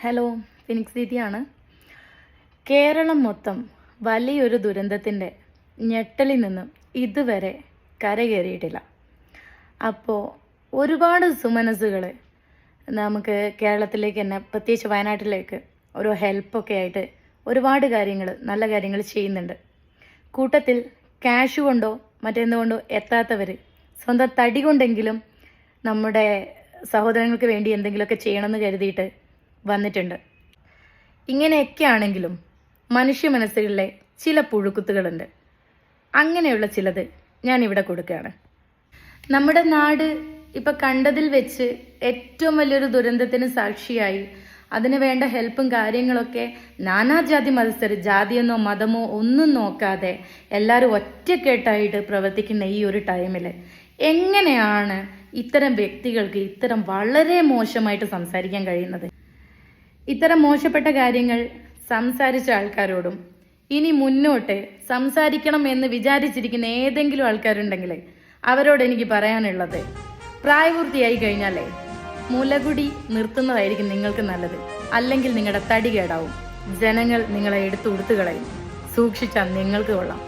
Hello, phoenix ദീദിയാണ്. Keralam മൊത്തം വലിയൊരു ദുരന്തത്തിൻ്റെ ഞെട്ടലിൽ നിന്നും ഇതുവരെ കരകയറിയിട്ടില്ല. അപ്പോൾ ഒരുപാട് സുമനസ്സുകൾ നമുക്ക് കേരളത്തിലേക്ക് തന്നെ, പ്രത്യേകിച്ച് വയനാട്ടിലേക്ക് ഓരോ ഹെൽപ്പൊക്കെ ആയിട്ട് ഒരുപാട് കാര്യങ്ങൾ, നല്ല കാര്യങ്ങൾ ചെയ്യുന്നുണ്ട്. കൂട്ടത്തിൽ ക്യാഷ് കൊണ്ടോ മറ്റെന്തുകൊണ്ടോ എത്താത്തവർ സ്വന്തം തടി കൊണ്ടെങ്കിലും നമ്മുടെ സഹോദരങ്ങൾക്ക് വേണ്ടി എന്തെങ്കിലുമൊക്കെ ചെയ്യണമെന്ന് കരുതിയിട്ട് വന്നിട്ടുണ്ട്. ഇങ്ങനെയൊക്കെ ആണെങ്കിലും മനുഷ്യ മനസ്സുകളിലെ ചില പുഴുക്കുത്തുകളുണ്ട്. അങ്ങനെയുള്ള ചിലത് ഞാൻ ഇവിടെ കൊടുക്കുകയാണ്. നമ്മുടെ നാട് ഇപ്പം കണ്ടതിൽ വെച്ച് ഏറ്റവും വലിയൊരു ദുരന്തത്തിന് സാക്ഷിയായി അതിന് വേണ്ട ഹെൽപ്പും കാര്യങ്ങളൊക്കെ നാനാജാതി മതസ്ഥർ, ജാതിയെന്നോ മതമോ ഒന്നും നോക്കാതെ എല്ലാവരും ഒറ്റക്കെട്ടായിട്ട് പ്രവർത്തിക്കുന്ന ഈ ഒരു ടൈമിൽ എങ്ങനെയാണ് ഇത്തരം വ്യക്തികൾക്ക് ഇത്തരം വളരെ മോശമായിട്ട് സംസാരിക്കാൻ കഴിയുന്നത്? ഇത്തരം മോശപ്പെട്ട കാര്യങ്ങൾ സംസാരിച്ച ആൾക്കാരോടും ഇനി മുന്നോട്ട് സംസാരിക്കണം എന്ന് വിചാരിച്ചിരിക്കുന്ന ഏതെങ്കിലും ആൾക്കാരുണ്ടെങ്കിൽ അവരോട് എനിക്ക് പറയാനുള്ളത്, പ്രായപൂർത്തിയായി കഴിഞ്ഞാലേ മുലകുടി നിർത്തുന്നതായിരിക്കും നിങ്ങൾക്ക് നല്ലത്. അല്ലെങ്കിൽ നിങ്ങളുടെ തടി കേടാവും, ജനങ്ങൾ നിങ്ങളെ എടുത്തു കളയും. സൂക്ഷിച്ചാൽ നിങ്ങൾക്ക് കൊള്ളാം.